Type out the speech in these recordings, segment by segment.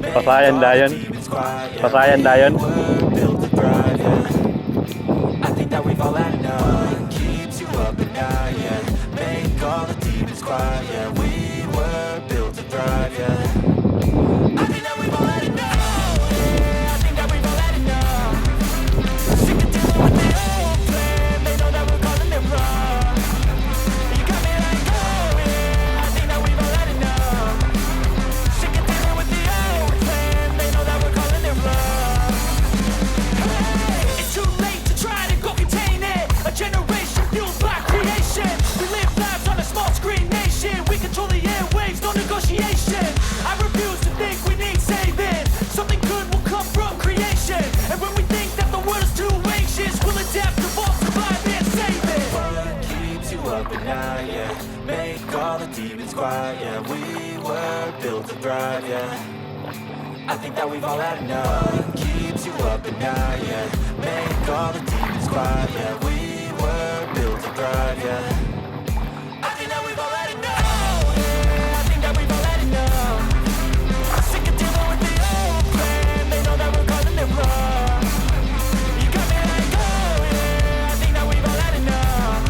Pasayan dayon. Pasayan dayon. I think that we've all had enough. Keeps you up at night, yeah. Make all the demons quiet, yeah. We were built to thrive, yeah. I think that we've all had enough. Yeah, I think that we've all had enough. Sick of dealing with the old plan. They know that we're calling it wrong. You got me like, oh yeah. I think that we've all had enough. Sick of dealing with the old plan. They know that we're calling it wrong. Hey, it's too late to try to go contain it. A generation fueled by creation. We live lives on a small screen nation. We control the airwaves, no negotiation. I refuse to think we need saving. Something good will come from creation. And when we think that the world is too anxious, we'll adapt, evolve, survive, and save it. What keeps you up at night, yeah. Make all the demons quiet, yeah. We were built to thrive, yeah. I think that we've all had enough. Keeps you up at night, yeah. Make all the demons quiet, yeah. We were built to thrive, yeah. I think that we've all had enough. Yeah, I think that we've all had enough. Sick of dealing with the old plan. They know that we're calling it wrong. You got me like, oh yeah. I think that we've all had enough.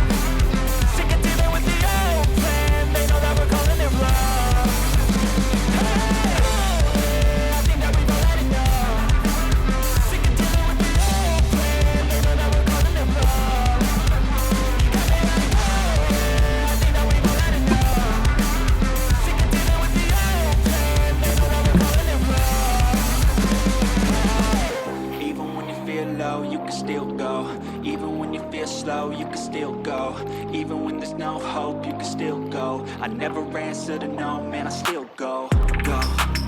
Sick of dealing with the old plan. They know that we're calling it wrong. I think that we've all had enough. Sick of dealing with the old plan. They know that we're calling it wrong. You got me like, oh yeah. I think that we've all had enough. Sick of dealing with the old plan. They know that we're calling it wrong. Even when you feel low, you can still go. Even when you feel slow, you can still go. Even when there's no hope, you can still go. I never answer to no, man, I still go. Go,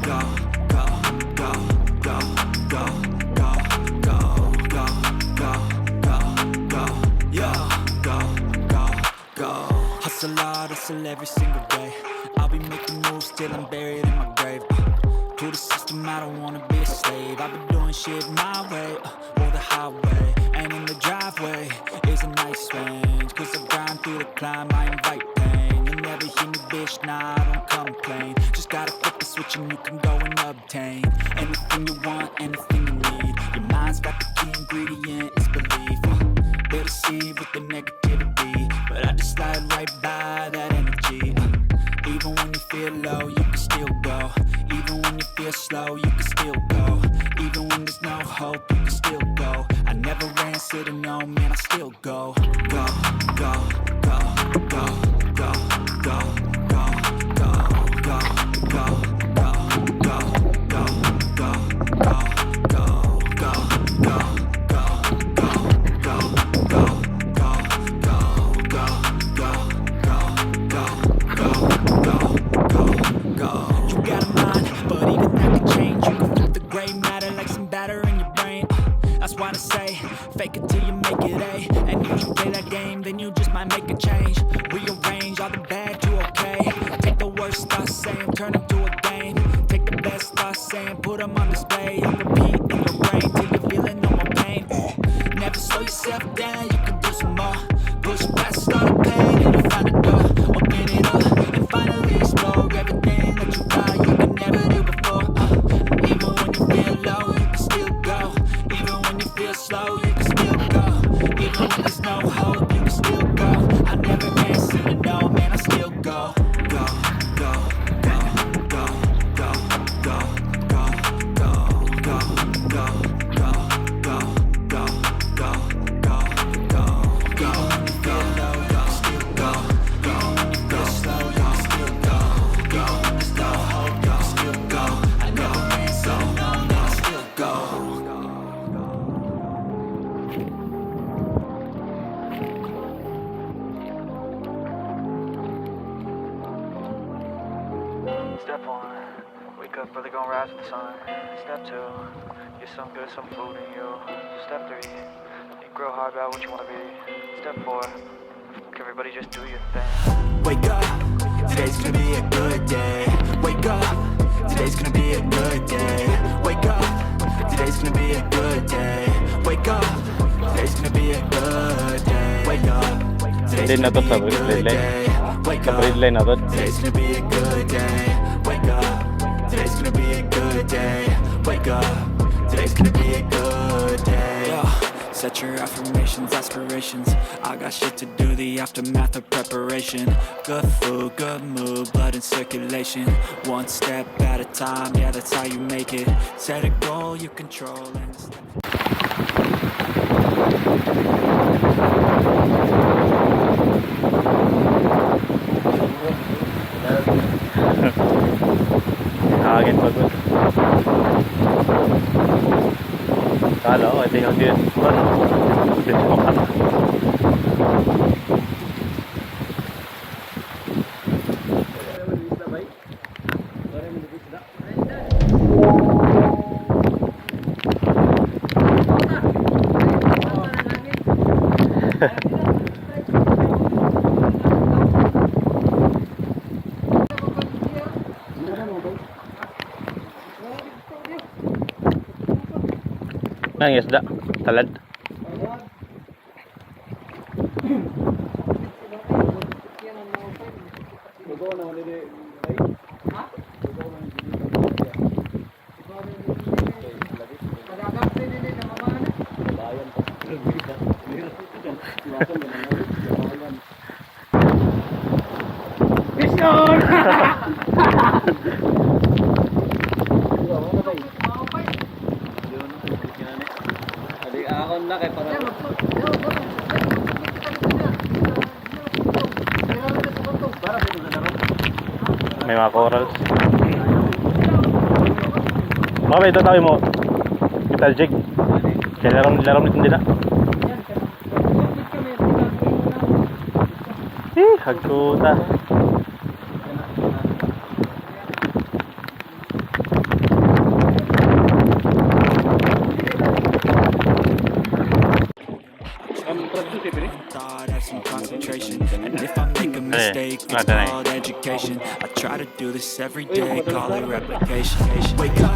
go, go, go, go, go, go, go, go, go, go, go, yeah, go, go, go. Hustle hard, hustle every single day. I'll be making moves till I'm buried in my grave. To the system, I don't wanna be a slave. I've been doing shit my way, or the highway. And in the driveway is a nice range. Cause I grind through the climb, I invite pain. You'll never hear me, bitch, nah, I don't complain. Just gotta flip the switch and you can go and obtain anything you want, anything you need. Your mind's got the key ingredient, it's belief. They'll deceive with the negativity, but I just slide right by that energy. Even when you feel low, you can still go. Even when you feel slow, you can still go. Even when there's no hope, you can still go. I never answer to no, man, I still go. Go, go, go, go, go, go, go, go, go, go, go, go, go, go, go, go, go, go, you got a mind, but even that can change. You can flip the gray matter like some batter in your brain. That's why I say, fake it till you make it A. And if you play that game, then you just might make a change. Rearrange all the bad to okay. Take the worst thoughts saying, turn them to a game. Take the best thoughts saying, put them on display. And repeat in your brain till you're feeling no more pain. Never slow yourself down, you can do some more. Push past all the pain and you find a door. Open it up and finally explore everything that you got you can never do before. Even when you feel low, you can still go. Even when you feel slow, you can still go. Even when there's no hope, you can still go. I never answer to no, man, I still go. Go, go, go, go, go, go, go, go, go, go, go, go, go, go, go, go, go. Even when you feel low, you can still go. Even when you feel slow, you can still go. Even when there's no hope, you can still go. I never answer to no, man, I still go. Step 1, wake up early, gonna rise with the sun. Step 2, get some good, some food in you. Step 3, you grow hard about what you wanna be. Step 4, everybody just do your thing. Wake up, today's gonna be a good day. Wake up, today's gonna be a good day. Wake up, today's gonna be a good day. Wake up, today's gonna be a good day. Wake up, today's gonna be a good day. Wake up, today's gonna be a good day. Wake up, today's gonna good day. Wake up, today's gonna be a good day. Yeah. Set your affirmations, aspirations. I got shit to do, the aftermath of preparation. Good food, good mood, blood in circulation. One step at a time, yeah, that's how you make it. Set a goal you control and Hangin pa doon. Kala ko, ito yung din. Dito ko ka. Nang isda, talad. May mga corals. Mga ito tayo mo. Metal jig. Kaya laram nito nila. Hagkuta. It's called education. I try to do this every day, call it replication. Wake up,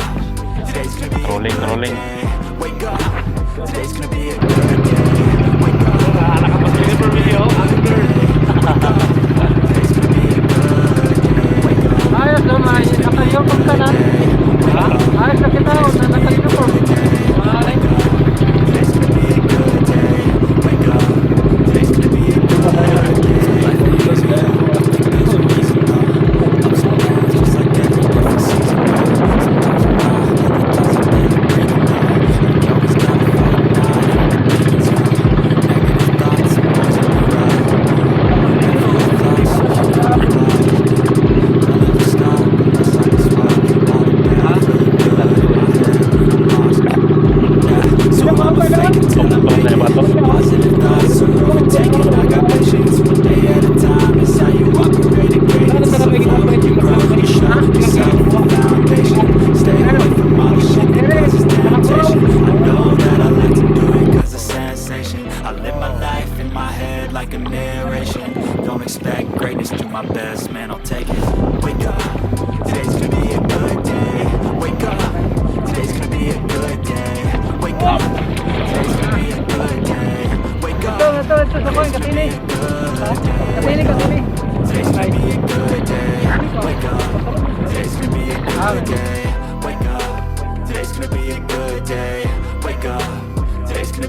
today's gonna be a good day. Wake up, today's gonna be a good day. Wake up, today's gonna be a good day. Wake up. Ayos naman, naka-uniform ka na. Ayos na kita, naka-uniform. Today's gonna be a good day. Wake up, today's gonna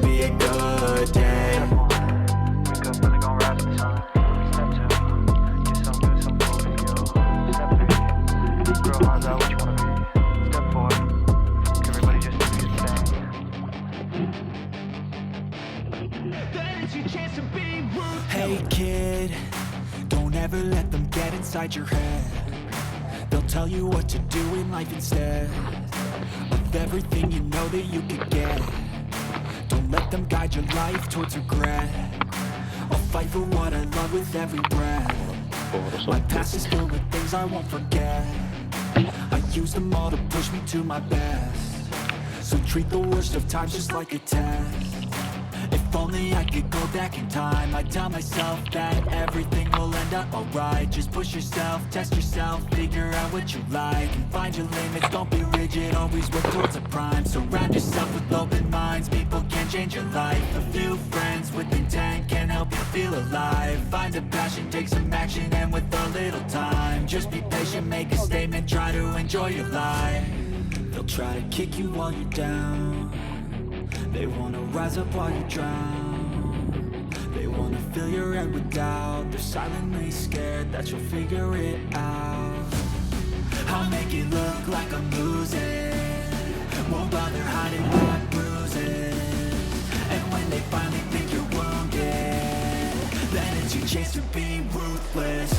be a good day. Hey kid, don't ever let them get inside your head. They'll tell you what to do in life instead of everything you know that you could get. Don't let them guide your life towards regret. I'll fight for what I love with every breath. My past is filled with things I won't forget. I use them all to push me to my best. So treat the worst of times just like a test. If only I could go back in time, I'd tell myself that everything will end up alright. Just push yourself, test yourself, figure out what you like, and find your limits, don't be rigid, always work towards a prime. Surround yourself with open minds, people can change your life. A few friends with intent can help you feel alive. Find a passion, take some action, and with a little time, just be patient, make a statement, try to enjoy your life. try to kick you while you're down. They wanna rise up while you drown. They wanna fill your head with doubt. They're silently scared that you'll figure it out. I'll make it look like I'm losing. Won't bother hiding my bruises. And when they finally think you're wounded, then it's your chance to be ruthless.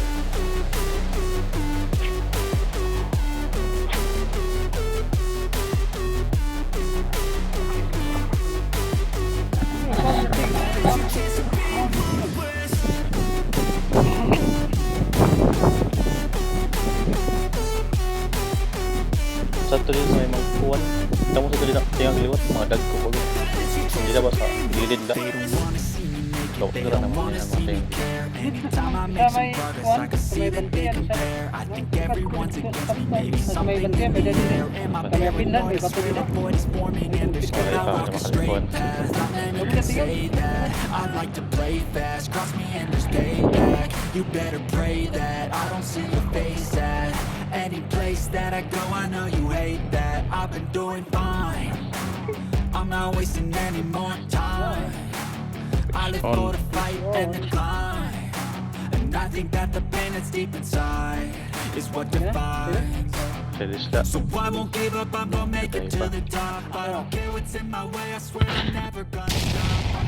Sa tuloy sa may mga kuwan. Kita mo sa tuloy na tingang kaliwat. Mga dagko ko. Hindi na ba sa gilid na? Daw ko na naman yan. Sa may kuwan, sa may bantiyan siya. Sa may bantiyan, may dali rin. Sa may pindan, may bato rin. I'd like to play fast, cross me and there's payback. You better pray that I don't see your face at any place that I go. I know you hate that. I've been doing fine. I'm not wasting any more time. I live for the fight and the climb. And I think that the pain that's deep inside is what defines. So I won't give up, I'm gonna make it to the top. I don't care what's in my way, I swear I'm never gonna stop.